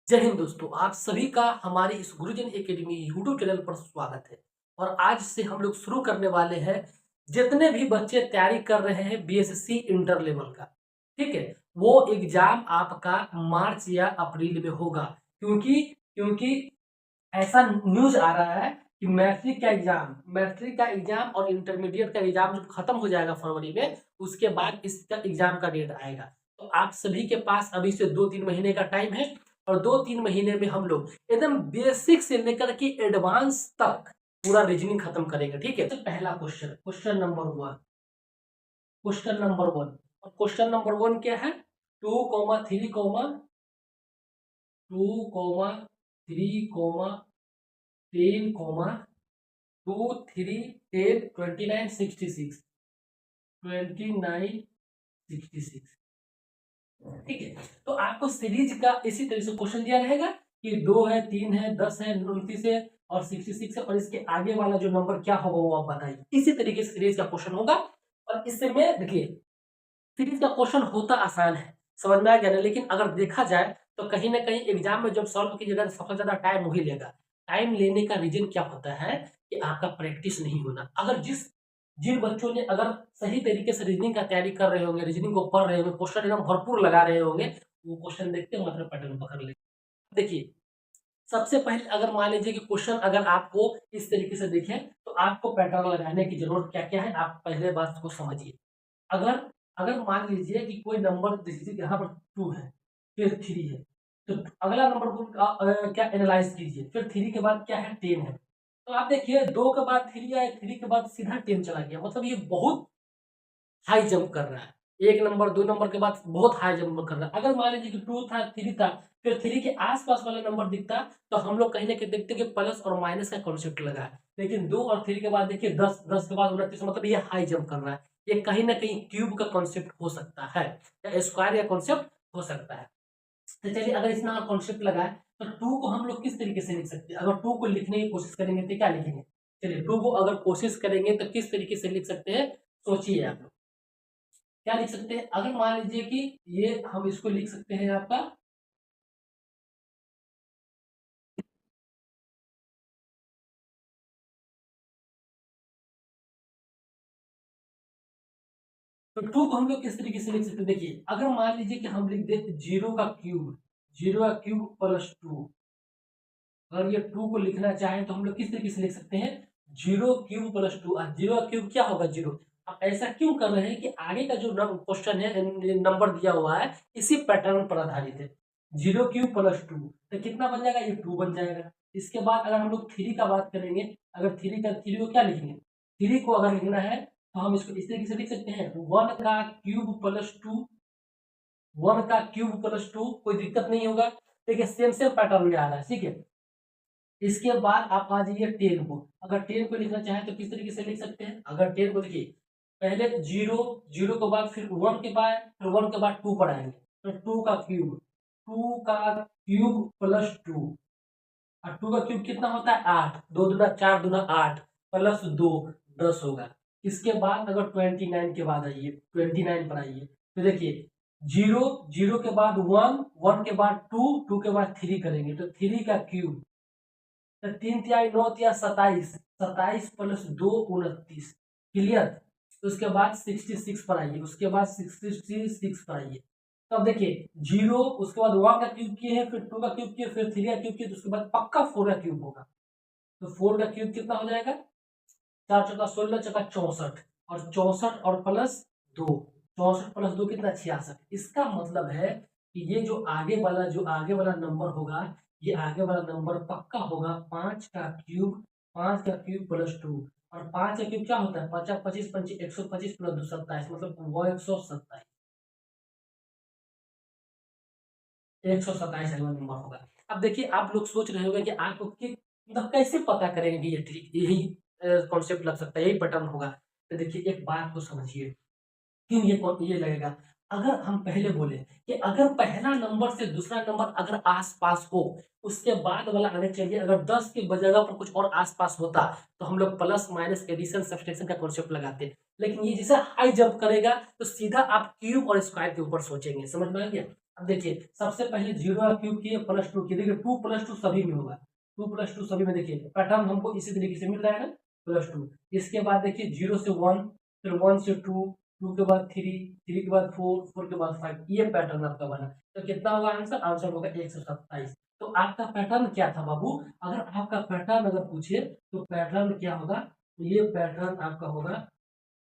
जय हिंद दोस्तों, आप सभी का हमारे इस गुरुजन एकेडमी यूट्यूब चैनल पर स्वागत है। और आज से हम लोग शुरू करने वाले हैं जितने भी बच्चे तैयारी कर रहे हैं बीएससी इंटर लेवल का, ठीक है। वो एग्जाम आपका मार्च या अप्रैल में होगा, क्योंकि क्योंकि ऐसा न्यूज आ रहा है कि मैट्रिक का एग्जाम और इंटरमीडिएट का एग्जाम जब खत्म हो जाएगा फरवरी में, उसके बाद इसका एग्जाम का डेट आएगा। तो आप सभी के पास अभी से 2-3 महीने का टाइम है, और 2-3 महीने में हम लोग एकदम बेसिक से लेकर के एडवांस तक पूरा रीजनिंग खत्म करेंगे, ठीक है। तो पहला क्वेश्चन नंबर वन और क्वेश्चन नंबर वन क्या है? 2, 3, 4, 2, 10, 10, 10, 10, 10, 10, 10, 10, 10, 10, 10, 10, 10, 10, 10, 10, 29, 66, 29, 66, ठीक है। तो आपको सीरीज का इसी तरह से क्वेश्चन दिया रहेगा कि 2 है, 3 है, 10 है, 29 है और 66 है, और इसके आगे वाला जो नंबर क्या होगा वो आप बताइए। इसी तरीके से सीरीज का क्वेश्चन होगा। और इसमें देखिए, सीरीज का क्वेश्चन होता आसान है, समझ में आ गया ना। लेकिन अगर देखा जाए तो कहीं ना कहीं एग्जाम में जब सॉल्व कीजिएगा तो सबसे ज्यादा टाइम वही लेगा। टाइम लेने का रीजन क्या होता है कि आपका प्रैक्टिस नहीं होना। अगर जिन बच्चों ने अगर सही तरीके से रीजनिंग का तैयारी कर रहे होंगे, रीजनिंग को पढ़ रहे होंगे, क्वेश्चन एकदम भरपूर लगा रहे होंगे, वो क्वेश्चन देखते हैं मतलब पैटर्न पकड़ ले। देखिए, सबसे पहले अगर मान लीजिए कि क्वेश्चन अगर आपको इस तरीके से देखें तो आपको पैटर्न लगाने की जरूरत क्या क्या है, आप पहले बात को समझिए। अगर अगर मान लीजिए कि कोई नंबर जैसे यहाँ पर 2 है, फिर 3 है, तो अगला नंबर को क्या एनालाइज कीजिए। फिर 3 के बाद क्या है, 10 है। तो आप देखिए 2 के बाद 3 आए, 3 के बाद सीधा 10 चला गया, मतलब ये बहुत हाई जंप कर रहा है। एक नंबर 2 नंबर के बाद बहुत हाई जंप कर रहा है। अगर मान लीजिए कि 2 था, 3 था, फिर 3 के आसपास वाला नंबर दिखता, तो हम लोग कहीं ना कहीं देखते कि प्लस और माइनस का कॉन्सेप्ट लगा है। लेकिन 2 और 3 के बाद देखिए 10, 10 के बाद 29, मतलब ये हाई जंप कर रहा है। ये कहीं ना कहीं क्यूब का कॉन्सेप्ट हो सकता है या स्क्वायर का कॉन्सेप्ट हो सकता है। तो चलिए, अगर इतना कॉन्सेप्ट लगा है तो 2 को हम लोग किस तरीके से लिख सकते हैं? अगर 2 को लिखने की कोशिश करेंगे तो क्या लिखेंगे? चलिए, 2 को अगर कोशिश करेंगे तो किस तरीके से लिख सकते हैं, सोचिए आप लोग। क्या लिख सकते हैं? अगर मान लीजिए कि ये हम इसको लिख सकते हैं आपका, तो 2 को हम लोग किस तरीके से लिख सकते हैं? देखिए, अगर मान लीजिए कि हम लिख दें जीरो का क्यूब प्लस 2। अगर ये 2 को लिखना चाहें तो हम लोग किस तरीके से लिख सकते हैं? Zero cube plus 2। जीरो का क्यूब क्या होगा? जीरो। अब ऐसा क्यों कर रहे हैं कि आगे का जो क्वेश्चन है, नंबर दिया हुआ है, इसी पैटर्न पर आधारित है। जीरो क्यूब प्लस 2 तो कितना बन जाएगा? ये 2 बन जाएगा। इसके बाद अगर हम लोग 3 का बात करेंगे, अगर 3 को क्या लिखेंगे? 3 को अगर लिखना है तो हम इसको इस तरीके से लिख सकते हैं, 1 का क्यूब प्लस 2। कोई दिक्कत नहीं होगा। देखिए, सेम सेम पैटर्न में आ रहा है, ठीक है। इसके बाद आप आ जाइए 10 को। अगर 10 को लिखना चाहें तो किस तरीके से लिख सकते हैं? अगर 10 को देखिए, पहले जीरो, जीरो के बाद फिर 1 के बाद, फिर 1 के बाद 2 पर आएंगे, तो 2 प्लस 2। और 2 का क्यूब कितना होता है? 8। 2 दूना 4 दूना 8 प्लस 2 10 होगा। इसके बाद अगर 29 के बाद आइए, 29 पर आइए, तो देखिए, जीरो, जीरो के बाद 1, 1 के बाद 2, 2 के बाद 3 करेंगे, तो 3 का क्यूब, तो 3 तिहाई 9 तिया 27, 27 प्लस 2 29। क्लियर? तो उसके बाद 66 पर आइए, उसके बाद 66 पर आइए। तो अब देखिए, जीरो, उसके बाद 1 का क्यूब किए हैं, फिर 2 का क्यूब किए, फिर 3 का क्यूब किए, तो उसके बाद पक्का 4 का क्यूब होगा। तो 4 का क्यूब कितना हो जाएगा? 4 चौका 16, चौका 64, और 64 और प्लस 2, 64 प्लस 2 कितना? 66। इसका मतलब है कि ये जो आगे वाला नंबर होगा, ये आगे वाला नंबर पक्का होगा 5 का क्यूब, 5 का क्यूब प्लस 2। और 5 का क्यूब क्या होता है? 5 25 25 125 प्लस 2 27, मतलब वो 127, 127 अगला नंबर होगा। अब देखिए, आप लोग सोच रहे होंगे कि आपको मतलब कैसे पता करेंगे कि ये ट्रिक, यही कॉन्सेप्ट लग सकता है, यही पैटर्न होगा। तो देखिए, एक बात को समझिए, क्यों ये लगेगा। अगर हम पहले बोले कि अगर पहला नंबर से दूसरा नंबर अगर आस-पास हो, उसके बाद वाला आने चाहिए। अगर 10 की जगह पर कुछ और आस-पास होता, तो हम लोग प्लस, माइनस, एडिशन, सब्सट्रैक्शन का कॉन्सेप्ट लगाते। लेकिन ये जैसे हाई जंप करेगा, तो सीधा आप क्यूब और स्क्वायर के ऊपर सोचेंगे। समझ में आ गया? अब देखिए सबसे पहले 0 का क्यूब किए प्लस 2 किए, देखिए 2 प्लस 2 सभी में होगा, 2 प्लस 2 सभी में, देखिए पैटर्न हमको इसी तरीके से मिल रहा है ना, प्लस 2। इसके बाद देखिए 0 से 1, फिर 1 से 2, 2 के बाद 3, 3 के बाद 4, 4 के बाद 5, ये पैटर्न आपका बना। तो कितना होगा आंसर? आंसर होगा 127। तो आपका पैटर्न क्या था बाबू? अगर आपका पैटर्न अगर पूछे तो पैटर्न क्या होगा? ये पैटर्न आपका होगा,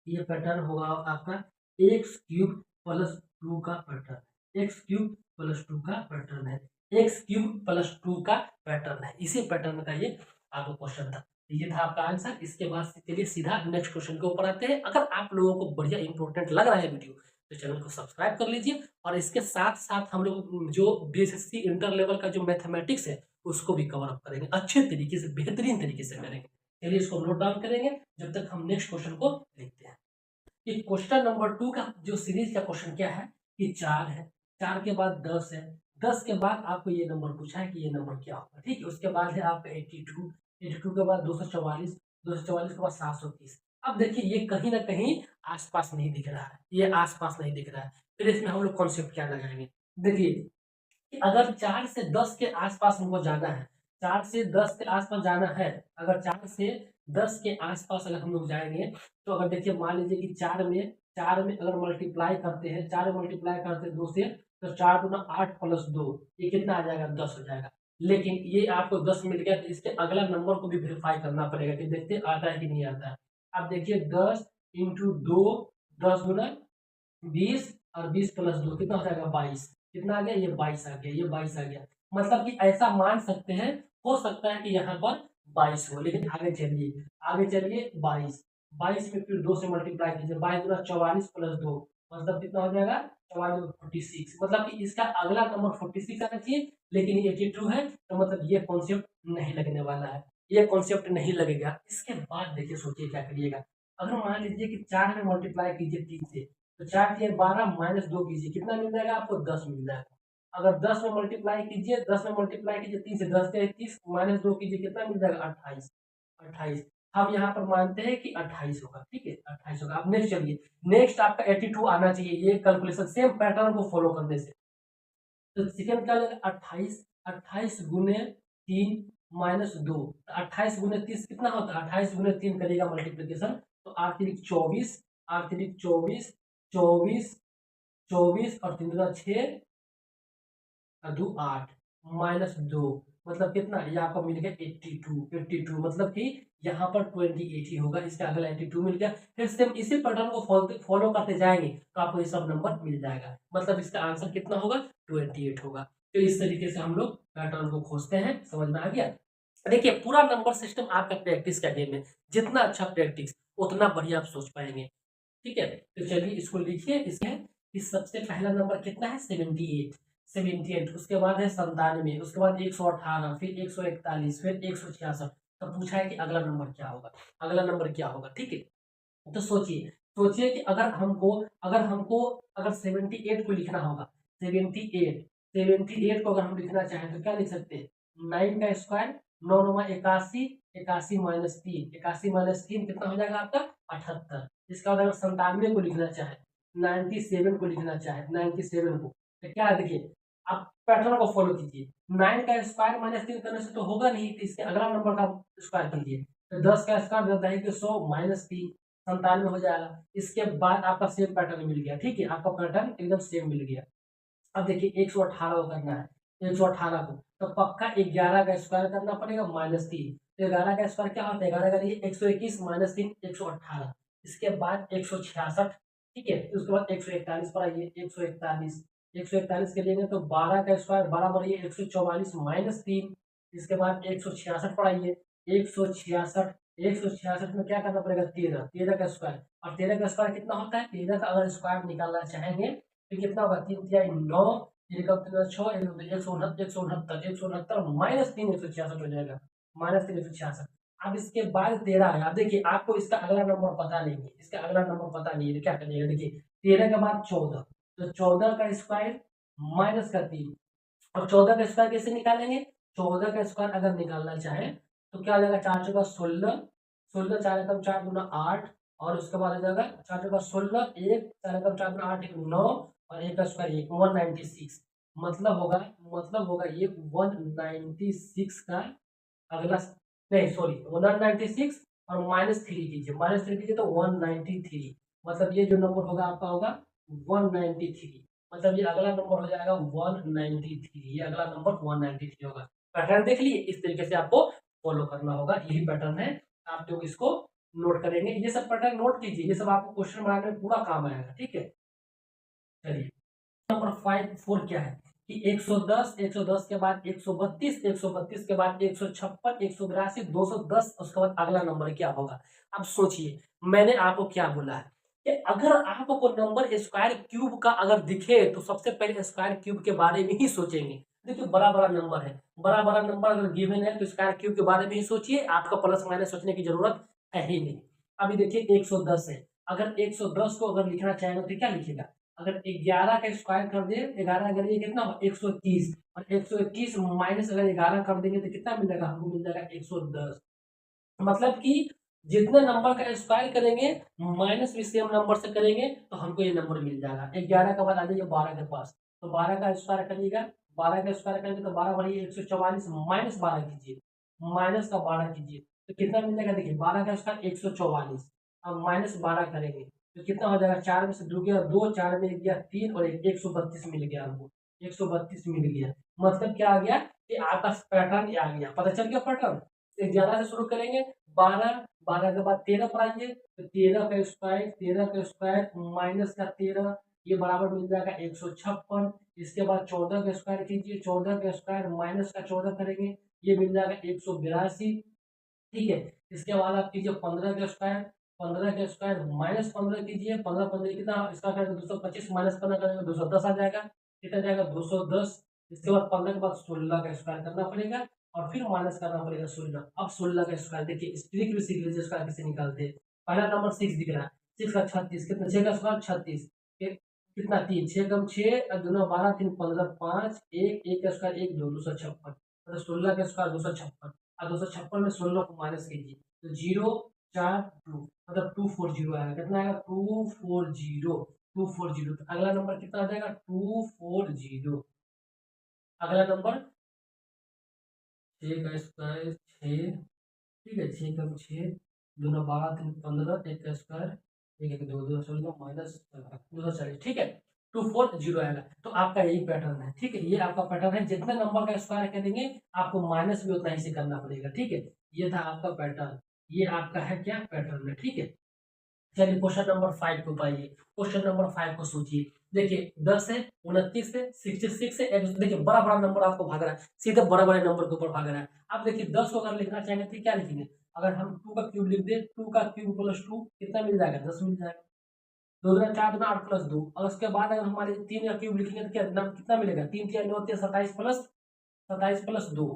ये पैटर्न होगा आपका एक्स क्यूब प्लस 2 का पैटर्न, एक्स क्यूब प्लस 2 का पैटर्न है, एक्स क्यूब प्लस 2 का पैटर्न है, इसी पैटर्न का ये आपका क्वेश्चन था। ये था आपका आंसर। इसके बाद से चलिए सीधा नेक्स्ट क्वेश्चन के ऊपर आते हैं। अगर आप लोगों को बढ़िया इंपॉर्टेंट लग रहा है वीडियो तो चैनल को सब्सक्राइब कर लीजिए, और इसके साथ साथ हम लोग जो बीएसएससी इंटर लेवल का जो मैथमेटिक्स है उसको भी कवर अप करेंगे, अच्छे तरीके से, बेहतरीन तरीके से करेंगे। चलिए इसको नोट डाउन करेंगे जब तक हम नेक्स्ट क्वेश्चन को देखते हैं। कि क्वेश्चन नंबर 2 का जो सीरीज का क्वेश्चन क्या है कि 4 है, 4 के बाद 10 है, 10 के बाद आपको ये नंबर पूछा है कि ये नंबर क्या होगा, ठीक है। उसके बाद है आपका 82, 82 के बाद 244, 244 के बाद 730। अब देखिए ये कहीं ना कहीं आसपास नहीं दिख रहा है, ये आसपास नहीं दिख रहा है। फिर इसमें हम लोग कॉन्सेप्ट क्या लगाएंगे? देखिए कि अगर 4 से 10 के आसपास हमको जाना है, 4 से 10 के आसपास जाना है, अगर 4 से 10 के आसपास अगर हम लोग जाएंगे तो अगर देखिए मान लीजिए कि 4 में अगर मल्टीप्लाई करते हैं, 4 मल्टीप्लाई करते हैं 2 से, तो 4 दूना 8 प्लस 2, ये कितना आ जाएगा? 10 हो जाएगा। लेकिन ये आपको 10 मिल गया तो इसके अगला नंबर को भी वेरीफाई करना पड़ेगा कि देखते आता है कि नहीं आता है। अब देखिए 10 इंटू 2, 10 गुना 20, और 20 प्लस 2 कितना हो जाएगा? 22। कितना आ गया? ये 22 आ गया, ये 22 आ गया। मतलब कि ऐसा मान सकते हैं, हो सकता है कि यहाँ पर 22 हो, लेकिन आगे चलिए, आगे चलिए 22, 22 में फिर 2 से मल्टीप्लाई कीजिए, 22 गुना 44 प्लस 2, मतलब कितना हो जाएगा? 44 46। मतलब कि इसका अगला नंबर 46 आना चाहिए, लेकिन ये 82 है, तो मतलब ये कॉन्सेप्ट नहीं लगने वाला है, ये कॉन्सेप्ट नहीं लगेगा। इसके बाद देखिए सोचिए क्या करिएगा। अगर मान लीजिए कि 4 में मल्टीप्लाई कीजिए 3 से, तो 4 तिया 12 माइनस 2 कीजिए, कितना मिल जाएगा आपको? 10 मिल जाएगा। अगर 10 में मल्टीप्लाई कीजिए, 10 में मल्टीप्लाई कीजिए 3 से, 10 तिया 30 माइनस 2 कीजिए, कितना मिल जाएगा? 28, 28। हम यहाँ पर मानते हैं कि 28 होगा, ठीक है, 28 होगा। अब नेक्स्ट चलिए, नेक्स्ट आपका 82 आना चाहिए, ये कैलकुलेशन सेम पैटर्न को फॉलो करने से। तो सेकंड क्या हो जाएगा? 28, 28 गुने 3 माइनस 2, 28 गुने 30 कितना होता है? 28 गुने 3 करिएगा मल्टीप्लीकेशन, तो 8 3 24, 8 3 24, 24, 24 और 3 दूना 6 और 2 8 माइनस 2, मतलब कितना? ये आपको मिल गया 82, 82 मतलब कि यहाँ पर 28 ही होगा, इसका अगला 82 मिल गया। फिर सेम इसी पैटर्न को फॉलो करते जाएंगे तो आपको ये सब नंबर मिल जाएगा, मतलब इसका आंसर कितना होगा? 28 होगा। तो इस तरीके से हम लोग पैटर्न को खोजते हैं, समझ में आ गया? देखिए पूरा नंबर सिस्टम आपका प्रैक्टिस का गेम है, जितना अच्छा प्रैक्टिस उतना बढ़िया आप सोच पाएंगे, ठीक है। तो चलिए इसको लिखिए। इसके सबसे पहला नंबर कितना है? 78, 78। उसके बाद है 97, उसके बाद 118, फिर 141, फिर 166। तो पूछा है कि अगला नंबर क्या होगा, अगला नंबर क्या होगा, ठीक है। तो सोचिए, सोचिए कि अगर हमको अगर 78 को लिखना होगा, 78, 78 को अगर हम लिखना चाहें तो क्या लिख सकते हैं? 9 का स्क्वायर, 9 9 81, 81 माइनस 3, 81 माइनस 3 कितना हो जाएगा आपका? 78। इसका बाद अगर 97 को लिखना चाहे, 97 को लिखना चाहे, 97 को, तो क्या देखिए आप पैटर्न को फॉलो कीजिए। 9 का स्क्वायर माइनस 3 करने से तो होगा नहीं, तो इसके अगला नंबर का स्क्वायर कीजिए। तो 10 का स्क्वायर 10 के 100 माइनस 3, 97 हो जाएगा। इसके बाद आपका सेम पैटर्न मिल गया, ठीक है, आपका पैटर्न एकदम सेम मिल गया। अब देखिए 118 को करना है, 118 को तो पक्का 11 का स्क्वायर करना पड़ेगा माइनस 3। तो 11 का स्क्वायर क्या होता है? 11 का 121 माइनस 3, 118। इसके बाद 166, ठीक है, उसके बाद 141 पर आइए, 141, 141 के लिए तो 12 का स्क्वायर बराबर ये 144 माइनस 3। इसके बाद 166 पर आइए, 166, 166 में क्या करना पड़ेगा? 13, 13 का स्क्वायर, और 13 का स्क्वायर कितना होता है? 13 का अगर स्क्वायर निकालना चाहेंगे तो कितना होगा? 3 तिया 9, 3 का 6, 169, 169 माइनस 3, 166 हो जाएगा, माइनस 3 166। अब इसके बाद 13 है। अब देखिए आपको इसका अगला नंबर पता नहीं है, इसका अगला नंबर पता नहीं है तो क्या करिएगा? देखिए 13 के बाद 14, तो 14 का स्क्वायर माइनस का 3, और 14 का स्क्वायर कैसे निकालेंगे? 14 का स्क्वायर अगर निकालना चाहे तो क्या हो जाएगा? 4 चौका 16, 16 4 एकम 4 दूना 8, और उसके बाद हो जाएगा 4 चौका 16, 1 4 एकम 4 दूना 8 1 9, और 1 का स्क्वायर 1 196। मतलब होगा ये 196 का अगला, नहीं सॉरी 196 और -3 कीजिए, -3 कीजिए तो 193, मतलब ये जो नंबर होगा आपका होगा 193, मतलब ये अगला नंबर हो जाएगा 193, ये अगला नंबर 193 होगा। पैटर्न देख लिए, इस तरीके से आपको फॉलो करना होगा, यही पैटर्न है, आप लोग इसको नोट करेंगे, ये सब पैटर्न नोट कीजिए, ये सब आपको क्वेश्चन बनाने में पूरा काम आएगा, ठीक है। चलिए नंबर 4 क्या है कि 110, 110 के बाद 132, 132 के बाद 156, 182, 210, उसके बाद अगला नंबर क्या होगा। अब सोचिए, मैंने आपको क्या बोला है कि अगर आपको नंबर स्क्वायर क्यूब का अगर दिखे तो सबसे पहले स्क्वायर क्यूब के बारे में ही सोचेंगे। देखिए बड़ा बड़ा नंबर है, बड़ा बड़ा नंबर अगर गिवन है तो स्क्वायर क्यूब के बारे में ही सोचिए, आपका प्लस माइनस सोचने की जरूरत है ही नहीं। अभी देखिए 110 है, अगर 110 को अगर लिखना चाहेंगे तो क्या लिखिएगा, अगर 11 का स्क्वायर कर दे, 11 अगर ये कितना 121, और 121 माइनस अगर 11 कर देंगे तो कितना मिलेगा, हमको मिल जाएगा 110। मतलब कि जितने नंबर का स्क्वायर करेंगे माइनस भी सेम नंबर से करेंगे तो हमको ये नंबर मिल जाएगा। 11 का बाद आ जाइए 12 के पास, तो 12 का स्क्वायर करिएगा, 12 का स्क्वायर करेंगे तो 12 बढ़िए 144, माइनस 12 कीजिए, माइनस का 12 कीजिए तो कितना मिल जाएगा, देखिए 12 का स्क्वायर 144, अब माइनस 12 करेंगे तो कितना हो जाएगा, 4 में से 2 गया 2, 4 में 1 गया 3 और 132 मिल गया हमको, 132 मिल गया। मतलब क्या आ गया कि आपका पैटर्न आ गया, पता चल गया पैटर्न। 11 से शुरू करेंगे, 12, 12 के बाद 13 पर आएंगे तो 13 का स्क्वायर, 13 का स्क्वायर माइनस का 13, ये बराबर मिल जाएगा 156। इसके बाद 14 का स्क्वायर कीजिए, 14 का स्क्वायर माइनस का 14 करेंगे, ये मिल जाएगा 182, ठीक है। इसके बाद आप कीजिए 15 का स्क्वायर, 15 का स्क्वायर माइनस 15 कीजिए, 15 15 कितना इसका करेंगे 225, माइनस 15 करेंगे 210 आ जाएगा, कितना जाएगा 210। इसके बाद 15 के बाद 16 का स्क्वायर करना पड़ेगा और फिर माइनस करना पड़ेगा 16। अब 16 का स्क्वायर देखिए, इस ट्रिक भी सीख लीजिए, स्क्वायर कैसे निकालते हैं। पहला नंबर 6 दिख रहा है, 6 का 36, कितना 6 का स्क्वायर 36, कितना 3, 6 कम 6 और 2 12, 3 15, 5 1, 1 का स्क्वायर 1 2, 256, मतलब 16 का स्क्वायर 256, और 256 में 16 को माइनस कीजिए तो 0 4 2, मतलब 240 आएगा, कितना आएगा 240, 240। तो अगला नंबर कितना आ जाएगा 240। अगला नंबर 6 का स्क्वायर 6, ठीक है 6 कम 6, 2 9 12, 3 15, 1 का स्क्वायर 1 1 2 2 16 माइनस 240, ठीक है 240 आएगा। तो आपका यही पैटर्न है, ठीक है, ये आपका पैटर्न है, जितने नंबर का स्क्वायर करेंगे आपको माइनस भी उतना ही से करना पड़ेगा, ठीक है। ये था आपका पैटर्न, ये आपका है क्या पैटर्न है, ठीक है। चलिए क्वेश्चन नंबर 5 को पाइए, क्वेश्चन नंबर 5 को सोचिए। देखिए 10 है, 29 है, 66 है, देखिए बड़ा बड़ा नंबर आपको भाग रहा है, सीधे बड़े बड़े नंबर के ऊपर भाग रहा है। आप देखिए 10 को अगर लिखना चाहेंगे तो क्या लिखेंगे, अगर हम 2 का क्यूब लिख दे, 2 का क्यूब प्लस 2 कितना मिल जाएगा 10 मिल जाएगा, 2 दूना 4 दूना 8 प्लस 2, और उसके बाद अगर हमारे 3 का क्यूब लिखेंगे तो क्या कितना मिलेगा, 3 3 9 27 प्लस 2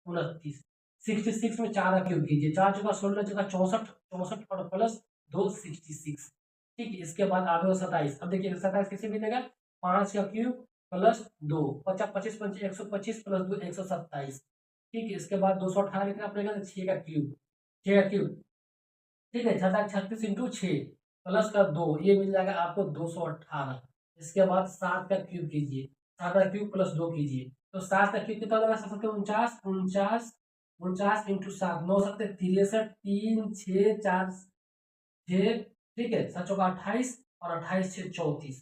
29, 66 में 4 का क्यूब कीजिए, 4 जगह 16 जगह 64, 64 और प्लस 2 66, ठीक है। इसके बाद आ गया 27, अब देखिए 27 कैसे मिलेगा, 5 का क्यूब प्लस 2, 50 25 पंचे 125 प्लस 2 127, ठीक है। इसके बाद 218 लिखना पड़ेगा, 6 का क्यूब, 6 का क्यूब, ठीक है, 36 इंटू 6 प्लस का 2, ये मिल जाएगा आपको 218। इसके बाद 7 का क्यूब कीजिए, 7 का क्यूब प्लस 2 कीजिए, तो 7 का क्यूब कितना होगा 7 49, 49, 49 इंटू 7 9 सकते 63, 3 6 4 6, ठीक है, 7 चौका 28 और 28 6 34,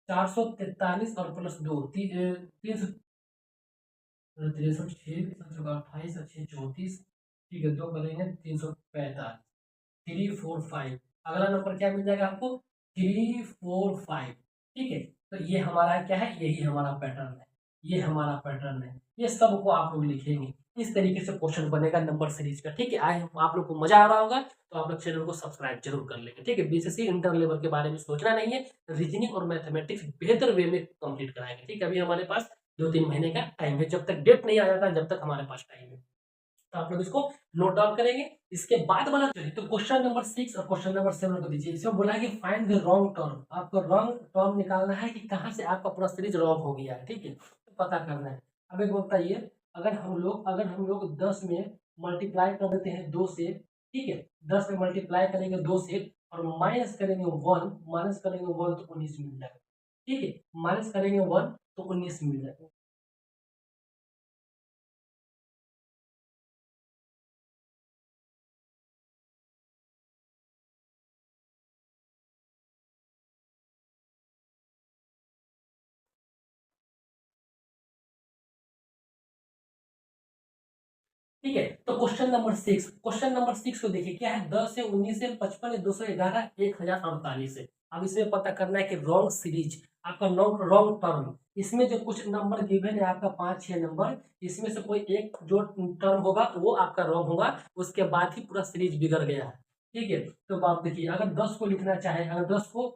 443 और प्लस 2 3 63 6 7 चौका 28 और 6 34, ठीक है, 2 करेंगे 345, 345। अगला नंबर क्या मिल जाएगा आपको 345, ठीक है। तो ये हमारा क्या है, यही हमारा पैटर्न है, ये हमारा पैटर्न है, ये सबको आप लोग लिखेंगे, इस तरीके से क्वेश्चन बनेगा नंबर सीरीज का, ठीक है। आए आप लोग को मजा आ रहा होगा तो आप लोग चैनल को सब्सक्राइब जरूर कर लेंगे, ठीक है। बीसीसी इंटर लेवल के बारे में सोचना नहीं है, रीजनिंग और मैथमेटिक्स बेहतर वे में कंप्लीट कराएंगे, ठीक है। अभी हमारे पास 2-3 महीने का टाइम है, जब तक डेट नहीं आ जाता जब तक हमारे पास टाइम है, तो आप लोग इसको नोट डाउन करेंगे। इसके बाद वाला चलिए तो क्वेश्चन नंबर 6 और क्वेश्चन नंबर 7 को दीजिए। इसमें बोला है कि फाइंड द रॉन्ग टर्म, आपको रॉन्ग टर्म निकालना है कि कहाँ से आपका पूरा सीरीज रॉन्ग हो गया है, ठीक है, तो पता करना है। अब एक बताइए, अगर हम लोग 10 में मल्टीप्लाई कर देते हैं 2 से, ठीक है, 10 में मल्टीप्लाई करेंगे 2 से और माइनस करेंगे 1, माइनस करेंगे 1 तो 19 मिल जाएगा, ठीक है, माइनस करेंगे 1 तो 19 मिल जाएगा। ठीक है, तो क्वेश्चन नंबर 6 को देखिए क्या है, 10 है, 19 है, 55 है, 211, 1048 है। अब इसमें पता करना है कि रॉन्ग सीरीज आपका रॉन्ग टर्म, इसमें जो कुछ नंबर गिवन है आपका 5-6 नंबर, इसमें से कोई एक जो टर्म होगा वो आपका रॉन्ग होगा, उसके बाद ही पूरा सीरीज बिगड़ गया है। ठीक है, तो आप देखिए अगर 10 को लिखना चाहे, अगर 10 को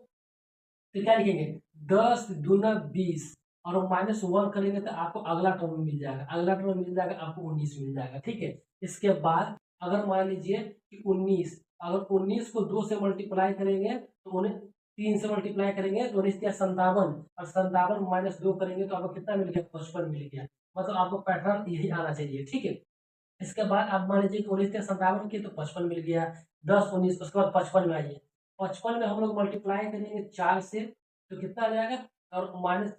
तो क्या लिखेंगे, 10 दूना 20 और -1 करेंगे तो आपको अगला टर्म मिल जाएगा, अगला टर्म मिल जाएगा आपको 19 मिल जाएगा। ठीक है, इसके बाद अगर मान लीजिए कि 19, अगर 19 को 2 से मल्टीप्लाई करेंगे तो उन्हें 3 से मल्टीप्लाई करेंगे तो 19 57 और 57 -2 करेंगे तो आपको कितना मिल गया, 55 मिल गया। मतलब आपको पैटर्न यही आना चाहिए। ठीक है, इसके बाद आप मान लीजिए कि 19 57 की तो 55 मिल गया, 10 19 उसके बाद 55 में आइए, 55 में हम लोग मल्टीप्लाई करेंगे 4 से तो कितना आ जाएगा, और माइनस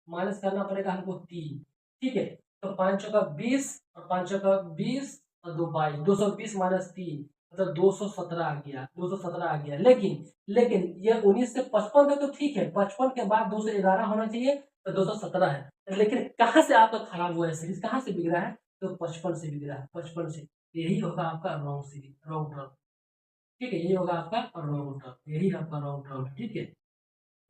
माइनस करना पड़ेगा हमको 3। ठीक है, तो 5 चौका 20 और 5 चौका 20 और 2 22, 220 -3 मतलब 217 आ गया, 217 आ गया। लेकिन ये 19 से 55 है तो ठीक है, 55 के बाद 211 होना चाहिए तो 217 है, लेकिन कहाँ से आपका खराब हुआ है सीरीज, कहाँ से बिगड़ा है, तो 55 से बिगड़ा है, 55 से। यही होगा आपका रॉन्ग सीरीज, रॉन्ग टर्म। ठीक है, यही होगा आपका रॉन्ग टर्म, यही आपका रॉन्ग टर्म है। ठीक है,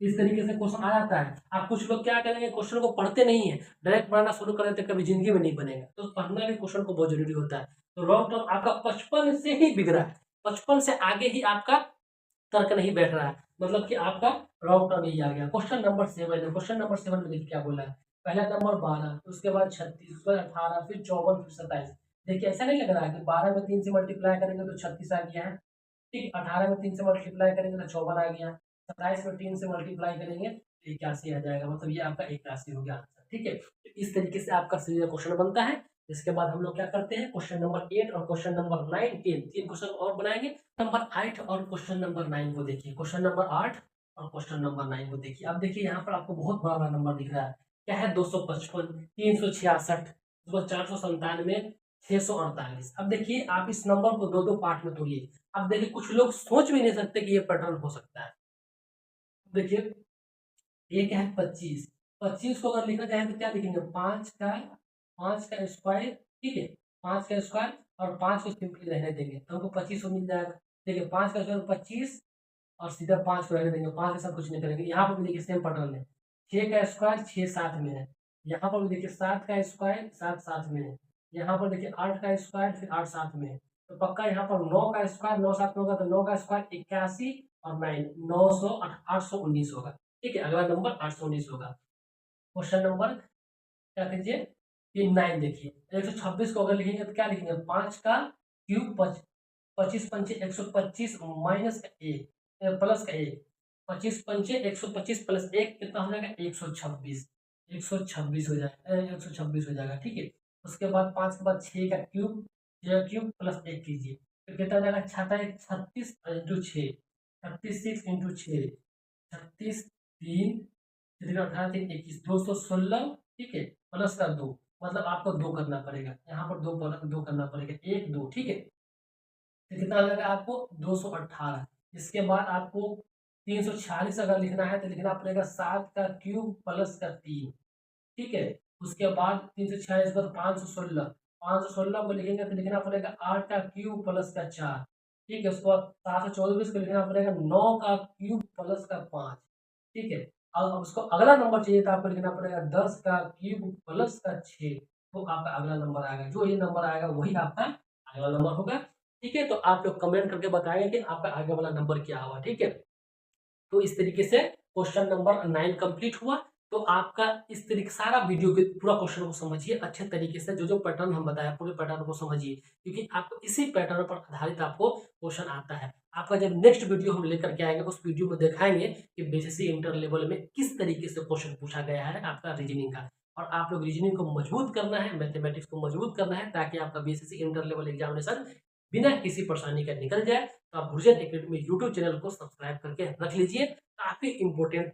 इस तरीके से क्वेश्चन आ जाता है। आप कुछ लोग क्या करेंगे, क्वेश्चन को पढ़ते नहीं है, डायरेक्ट पढ़ना शुरू कर देते, कभी जिंदगी में नहीं बनेगा, तो पढ़ना भी क्वेश्चन को बहुत जरूरी होता है। तो रॉन्ग टर्म आपका 55 से ही बिगड़ा है, 55 से आगे ही आपका तर्क नहीं बैठ रहा है, मतलब कि आपका रॉन्ग टर्म यही आ गया। क्वेश्चन नंबर 7 में देखिए क्या बोला है, पहला नंबर 12, उसके बाद 36, उसके बाद 18, फिर 54, फिर 27। देखिए ऐसा नहीं लग रहा है कि 12 में 3 से मल्टीप्लाई करेंगे तो 36 आ गया है, ठीक, 18 में 3 से मल्टीप्लाई करेंगे तो 54 आ गया, 27 में 3 से मल्टीप्लाई करेंगे तो 81 आ जाएगा, मतलब ये आपका 81 हो गया आंसर। ठीक है, तो इस तरीके से आपका सीधा क्वेश्चन बनता है। इसके बाद हम लोग क्या करते हैं, क्वेश्चन नंबर 8 और क्वेश्चन नंबर 9 10 तीन क्वेश्चन और बनाएंगे। नंबर 8 और क्वेश्चन नंबर 9 को देखिए, क्वेश्चन नंबर 8 और क्वेश्चन नंबर 9 को देखिए। अब देखिए यहाँ पर आपको बहुत बड़ा बड़ा नंबर दिख रहा है, क्या है, 255, 366, 497, 648। अब देखिए आप इस नंबर को दो दो पार्ट में तोड़िए। अब देखिए कुछ लोग सोच भी नहीं सकते कि ये पैटर्न हो सकता है। देखिए एक है 25, 25 को अगर लिखना चाहें तो क्या लिखेंगे, 5 का स्क्वायर। ठीक है, 5 का स्क्वायर और 5 को सिंपली रहने देंगे तो हमको 25 मिल जाएगा। देखिए 5 का स्क्वायर 25 और सीधा 5 को रहने देंगे, 5 के साथ कुछ नहीं करेंगे। यहाँ पर भी देखिए सेम पैटर्न है, 6 का स्क्वायर 6 7 में है, यहाँ पर भी देखिए 7 का स्क्वायर 7 7 में है, यहाँ पर देखिए 8 का स्क्वायर फिर 8 7 में है। तो पक्का यहाँ पर 9 का स्क्वायर 9 7 में होगा, तो 9 का स्क्वायर 81 और 9 819 होगा। ठीक है, अगला नंबर 819 होगा। क्वेश्चन नंबर क्या कीजिए, ये 9 देखिए, 126 को अगर लिखेंगे तो क्या लिखेंगे, 5 का क्यूब 25 पंचे 125 माइनस का 1 प्लस का 1, 25 पंचे 125 प्लस 1 कितना हो जाएगा, 126, 126 हो जाएगा, 126 हो जाएगा। ठीक है, उसके बाद 5 के बाद 6 का क्यूब, 6 का क्यूब प्लस 1 कीजिए तो कितना हो जाएगा, 36 इंटू 6, 36 इंटू 6, 36 3 18 3 21, 216। ठीक है, प्लस का 2, मतलब आपको 2 करना पड़ेगा, यहाँ पर 2 करना पड़ेगा, 1 2। ठीक है, तो कितना आ जाएगा आपको 218। इसके बाद आपको 346 अगर लिखना है तो लिखना पड़ेगा 7 का क्यूब प्लस का 3। ठीक है, उसके बाद 346 बाद 516, 516 को लिखेंगे तो लिखना पड़ेगा 8 का क्यूब प्लस का 4। ठीक है, उसके बाद 724 को लिखना पड़ेगा 9 का क्यूब प्लस का 5। ठीक है, अब उसको अगला नंबर चाहिए तो आपको लिखना पड़ेगा 10 का क्यूब प्लस का 6, तो आपका अगला नंबर आएगा, जो ये नंबर आएगा वही आपका अगला नंबर होगा। ठीक है, तो आप लोग कमेंट करके बताएंगे कि आपका आगे वाला नंबर क्या हुआ। ठीक है, तो इस तरीके से क्वेश्चन नंबर 9 कंप्लीट हुआ। तो आपका इस तरीके सारा वीडियो के पूरा क्वेश्चन को समझिए अच्छे तरीके से, जो जो पैटर्न हम बताया पूरे पैटर्न को समझिए, क्योंकि आपको इसी पैटर्न पर आधारित आपको क्वेश्चन आता है। आपका जब नेक्स्ट वीडियो हम लेकर के आएंगे उस वीडियो में दिखाएंगे कि बीसीसी इंटर लेवल में किस तरीके से क्वेश्चन पूछा गया है आपका रीजनिंग का, और आप लोग रीजनिंग को मजबूत करना है, मैथमेटिक्स को मजबूत करना है, ताकि आपका बीसीसी इंटर लेवल एग्जामिनेशन बिना किसी परेशानी का निकल जाए। तो आप गुरजन एकेडमी यूट्यूब चैनल को सब्सक्राइब करके रख लीजिए, काफी इंपॉर्टेंट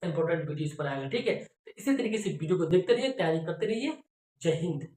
इंपॉर्टेंट वीडियो इस पर आएगा। ठीक है, तो इसी तरीके से वीडियो को देखते रहिए, तैयारी करते रहिए। जय हिंद।